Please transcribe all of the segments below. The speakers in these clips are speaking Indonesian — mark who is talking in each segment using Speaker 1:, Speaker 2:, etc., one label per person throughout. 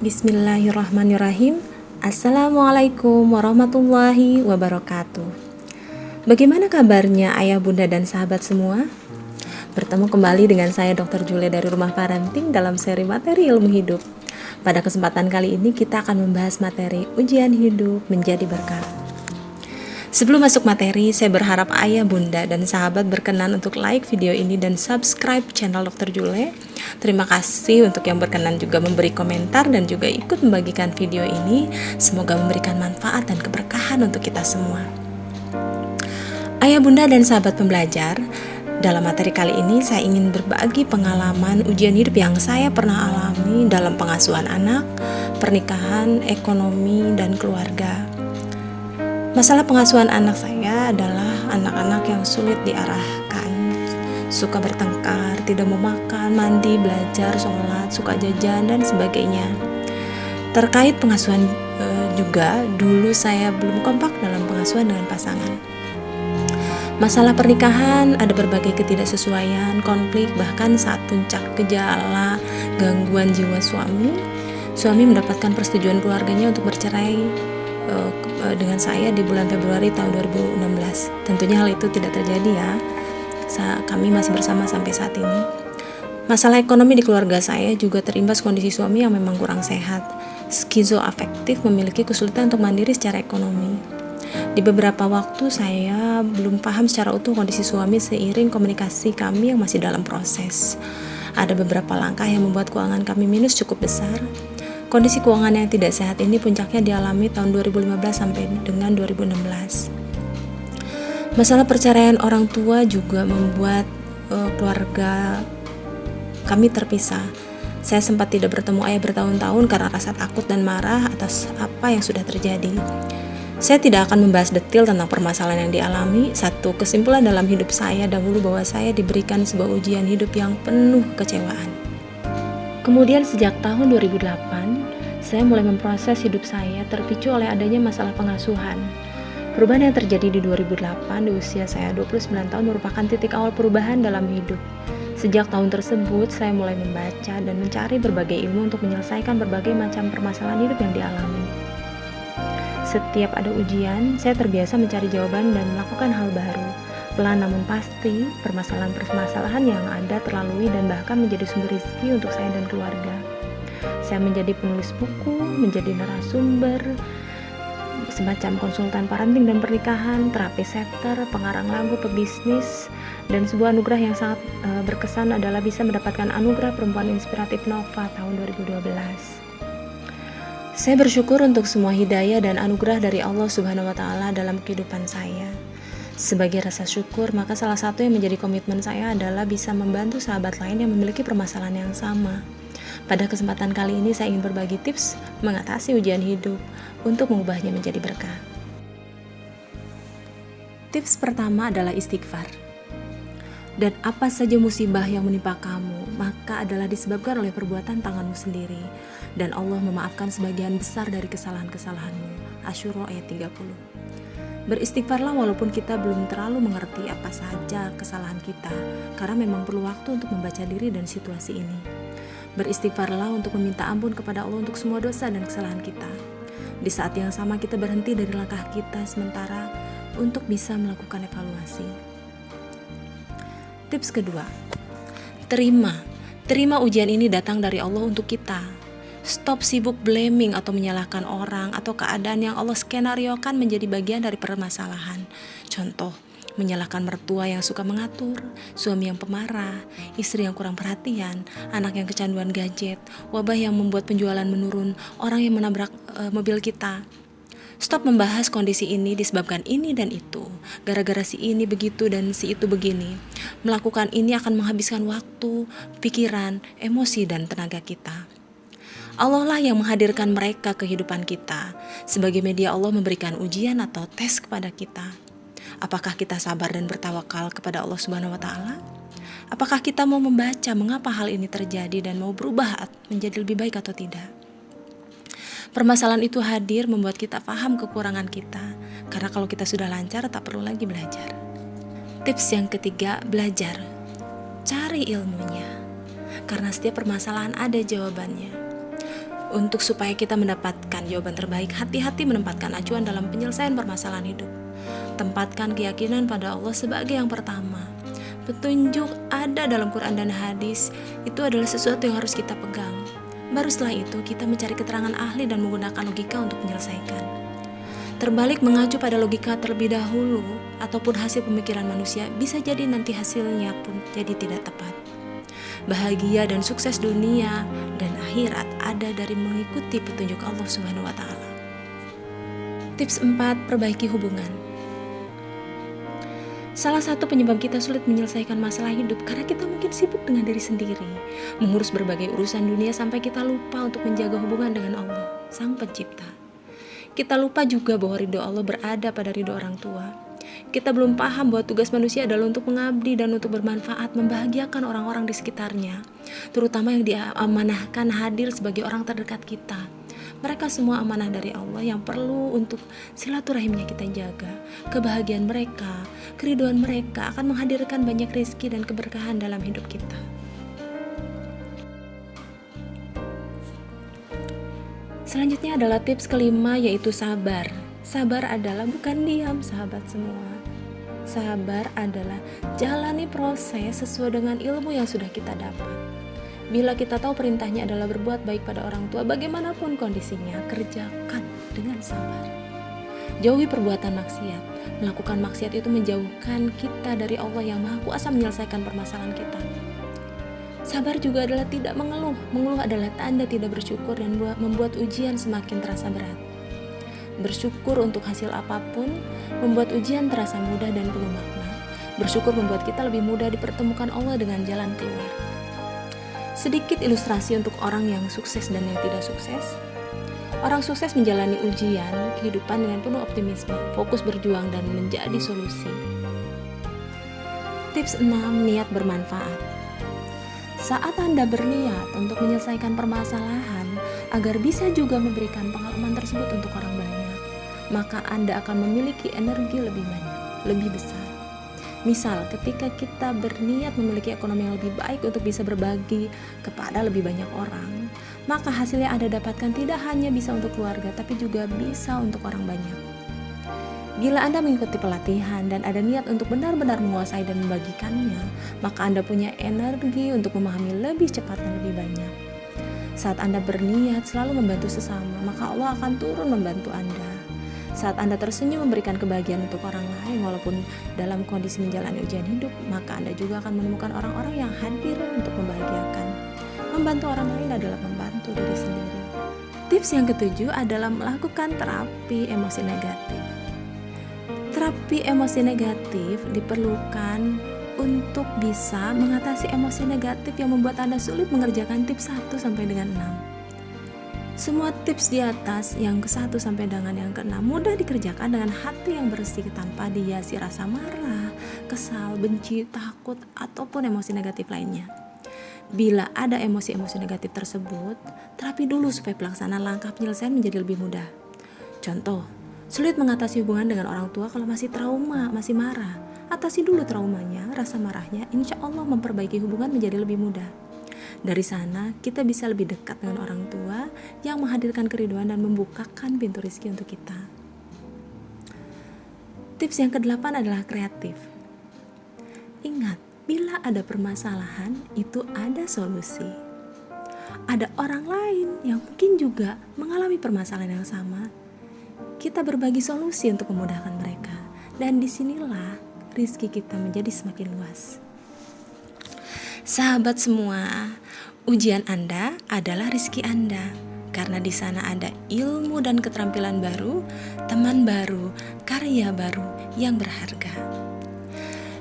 Speaker 1: Bismillahirrahmanirrahim. Assalamualaikum warahmatullahi wabarakatuh. Bagaimana kabarnya ayah, bunda, dan sahabat semua? Bertemu kembali dengan saya Dr. Jule dari Rumah Parenting dalam seri materi ilmu hidup. Pada kesempatan kali ini kita akan membahas materi ujian hidup menjadi berkah. Sebelum masuk materi, saya berharap ayah, bunda, dan sahabat berkenan untuk like video ini dan subscribe channel Dr. Jule. Terima kasih untuk yang berkenan juga memberi komentar dan juga ikut membagikan video ini. Semoga memberikan manfaat dan keberkahan untuk kita semua. Ayah, bunda, dan sahabat pembelajar, dalam materi kali ini saya ingin berbagi pengalaman ujian hidup yang saya pernah alami dalam pengasuhan anak, pernikahan, ekonomi, dan keluarga. Masalah pengasuhan anak saya adalah anak-anak yang sulit diarahkan, suka bertengkar, tidak mau makan, mandi, belajar, sholat, suka jajan, dan sebagainya. Terkait pengasuhan juga, dulu saya belum kompak dalam pengasuhan dengan pasangan. Masalah pernikahan ada berbagai ketidaksesuaian, konflik, bahkan saat puncak gejala gangguan jiwa suami mendapatkan persetujuan keluarganya untuk bercerai dengan saya di bulan Februari tahun 2016. Tentunya hal itu tidak terjadi ya. Kami masih bersama sampai saat ini. Masalah ekonomi di keluarga saya juga terimbas kondisi suami yang memang kurang sehat. Skizoafektif, memiliki kesulitan untuk mandiri secara ekonomi. Di beberapa waktu saya belum paham secara utuh kondisi suami seiring komunikasi kami yang masih dalam proses. Ada beberapa langkah yang membuat keuangan kami minus cukup besar. Kondisi keuangan yang tidak sehat ini puncaknya dialami tahun 2015 sampai dengan 2016. Masalah perceraian orang tua juga membuat keluarga kami terpisah. Saya sempat tidak bertemu ayah bertahun-tahun karena rasa takut dan marah atas apa yang sudah terjadi. Saya tidak akan membahas detail tentang permasalahan yang dialami. Satu kesimpulan dalam hidup saya dahulu bahwa saya diberikan sebuah ujian hidup yang penuh kekecewaan. Kemudian sejak tahun 2008, saya mulai memproses hidup saya terpicu oleh adanya masalah pengasuhan. Perubahan yang terjadi di 2008 di usia saya 29 tahun merupakan titik awal perubahan dalam hidup. Sejak tahun tersebut, saya mulai membaca dan mencari berbagai ilmu untuk menyelesaikan berbagai macam permasalahan hidup yang dialami. Setiap ada ujian, saya terbiasa mencari jawaban dan melakukan hal baru. Pelan namun pasti, permasalahan-permasalahan yang ada terlalui dan bahkan menjadi sumber rezeki untuk saya dan keluarga. Saya menjadi penulis buku, menjadi narasumber, semacam konsultan parenting dan pernikahan, terapi setter, pengarang lagu, pebisnis, dan sebuah anugerah yang sangat berkesan adalah bisa mendapatkan anugerah Perempuan Inspiratif Nova tahun 2012. Saya bersyukur untuk semua hidayah dan anugerah dari Allah Subhanahu wa Ta'ala dalam kehidupan saya. Sebagai rasa syukur, maka salah satu yang menjadi komitmen saya adalah bisa membantu sahabat lain yang memiliki permasalahan yang sama. Pada kesempatan kali ini saya ingin berbagi tips mengatasi ujian hidup untuk mengubahnya menjadi berkah. Tips pertama adalah istighfar. Dan apa saja musibah yang menimpa kamu, maka adalah disebabkan oleh perbuatan tanganmu sendiri. Dan Allah memaafkan sebagian besar dari kesalahan-kesalahanmu. Asyura ayat 30. Beristighfarlah walaupun kita belum terlalu mengerti apa saja kesalahan kita, karena memang perlu waktu untuk membaca diri dan situasi ini. Beristighfarlah untuk meminta ampun kepada Allah untuk semua dosa dan kesalahan kita. Di saat yang sama kita berhenti dari langkah kita sementara untuk bisa melakukan evaluasi. Tips kedua, terima ujian ini datang dari Allah untuk kita. Stop sibuk blaming atau menyalahkan orang atau keadaan yang Allah skenariokan menjadi bagian dari permasalahan. Contoh, menyalahkan mertua yang suka mengatur, suami yang pemarah, istri yang kurang perhatian, anak yang kecanduan gadget, wabah yang membuat penjualan menurun, orang yang menabrak mobil kita. Stop membahas kondisi ini disebabkan ini dan itu, gara-gara si ini begitu dan si itu begini. Melakukan ini akan menghabiskan waktu, pikiran, emosi, dan tenaga kita. Allah lah yang menghadirkan mereka ke kehidupan kita. Sebagai media Allah memberikan ujian atau tes kepada kita. Apakah kita sabar dan bertawakal kepada Allah Subhanahu wa Ta'ala? Apakah kita mau membaca mengapa hal ini terjadi dan mau berubah menjadi lebih baik atau tidak? Permasalahan itu hadir membuat kita paham kekurangan kita. Karena kalau kita sudah lancar, tak perlu lagi belajar. Tips yang ketiga, belajar. Cari ilmunya. Karena setiap permasalahan ada jawabannya. Untuk supaya kita mendapatkan jawaban terbaik, hati-hati menempatkan acuan dalam penyelesaian permasalahan hidup. Tempatkan keyakinan pada Allah sebagai yang pertama. Petunjuk ada dalam Quran dan hadis, itu adalah sesuatu yang harus kita pegang. Baru setelah itu kita mencari keterangan ahli dan menggunakan logika untuk menyelesaikan. Terbalik mengacu pada logika terlebih dahulu ataupun hasil pemikiran manusia, bisa jadi nanti hasilnya pun jadi tidak tepat. Bahagia dan sukses dunia dan akhirat ada dari mengikuti petunjuk Allah Subhanahu wa taala. Tips 4, perbaiki hubungan. Salah satu penyebab kita sulit menyelesaikan masalah hidup karena kita mungkin sibuk dengan diri sendiri, mengurus berbagai urusan dunia sampai kita lupa untuk menjaga hubungan dengan Allah, Sang Pencipta. Kita lupa juga bahwa ridho Allah berada pada ridho orang tua. Kita belum paham bahwa tugas manusia adalah untuk mengabdi dan untuk bermanfaat, membahagiakan orang-orang di sekitarnya, terutama yang diamanahkan hadir sebagai orang terdekat kita. Mereka semua amanah dari Allah yang perlu untuk silaturahimnya kita jaga. Kebahagiaan mereka, keriduan mereka akan menghadirkan banyak rezeki dan keberkahan dalam hidup kita. Selanjutnya adalah tips kelima, yaitu sabar. Sabar adalah bukan diam, sahabat semua. Sabar adalah jalani proses sesuai dengan ilmu yang sudah kita dapat. Bila kita tahu perintahnya adalah berbuat baik pada orang tua, bagaimanapun kondisinya, kerjakan dengan sabar. Jauhi perbuatan maksiat. Melakukan maksiat itu menjauhkan kita dari Allah yang Maha Kuasa menyelesaikan permasalahan kita. Sabar juga adalah tidak mengeluh. Mengeluh adalah tanda tidak bersyukur dan membuat ujian semakin terasa berat. Bersyukur untuk hasil apapun membuat ujian terasa mudah dan penuh makna. Bersyukur membuat kita lebih mudah dipertemukan Allah dengan jalan keluar. Sedikit ilustrasi untuk orang yang sukses dan yang tidak sukses. Orang sukses menjalani ujian kehidupan dengan penuh optimisme, fokus berjuang dan menjadi solusi. Tips 6, niat bermanfaat. Saat Anda berniat untuk menyelesaikan permasalahan agar bisa juga memberikan pengalaman tersebut untuk orang banyak, maka Anda akan memiliki energi lebih banyak, lebih besar. Misal, ketika kita berniat memiliki ekonomi yang lebih baik untuk bisa berbagi kepada lebih banyak orang, maka hasil yang Anda dapatkan tidak hanya bisa untuk keluarga, tapi juga bisa untuk orang banyak. Bila Anda mengikuti pelatihan dan ada niat untuk benar-benar menguasai dan membagikannya, maka Anda punya energi untuk memahami lebih cepat dan lebih banyak. Saat Anda berniat selalu membantu sesama, maka Allah akan turun membantu Anda. Saat Anda tersenyum memberikan kebahagiaan untuk orang lain walaupun dalam kondisi menjalani ujian hidup, maka Anda juga akan menemukan orang-orang yang hadir untuk membahagiakan. Membantu orang lain adalah membantu diri sendiri. Tips yang ketujuh adalah melakukan terapi emosi negatif. Terapi emosi negatif diperlukan untuk bisa mengatasi emosi negatif yang membuat Anda sulit mengerjakan tips 1 sampai dengan 6. Semua tips di atas yang ke-1 sampai dengan yang ke-6 mudah dikerjakan dengan hati yang bersih tanpa dihiasi rasa marah, kesal, benci, takut, ataupun emosi negatif lainnya. Bila ada emosi-emosi negatif tersebut, terapi dulu supaya pelaksanaan langkah penyelesaian menjadi lebih mudah. Contoh, sulit mengatasi hubungan dengan orang tua kalau masih trauma, masih marah. Atasi dulu traumanya, rasa marahnya, insya Allah memperbaiki hubungan menjadi lebih mudah. Dari sana, kita bisa lebih dekat dengan orang tua yang menghadirkan keriduan dan membukakan pintu rezeki untuk kita. Tips yang ke-8 adalah kreatif. Ingat, bila ada permasalahan, itu ada solusi. Ada orang lain yang mungkin juga mengalami permasalahan yang sama. Kita berbagi solusi untuk memudahkan mereka. Dan disinilah rezeki kita menjadi semakin luas. Sahabat semua, ujian Anda adalah rezeki Anda, karena di sana ada ilmu dan keterampilan baru, teman baru, karya baru yang berharga.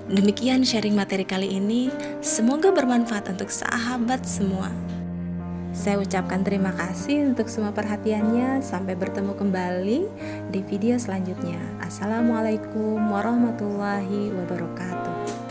Speaker 1: Demikian sharing materi kali ini, semoga bermanfaat untuk sahabat semua. Saya ucapkan terima kasih untuk semua perhatiannya. Sampai bertemu kembali di video selanjutnya. Assalamualaikum warahmatullahi wabarakatuh.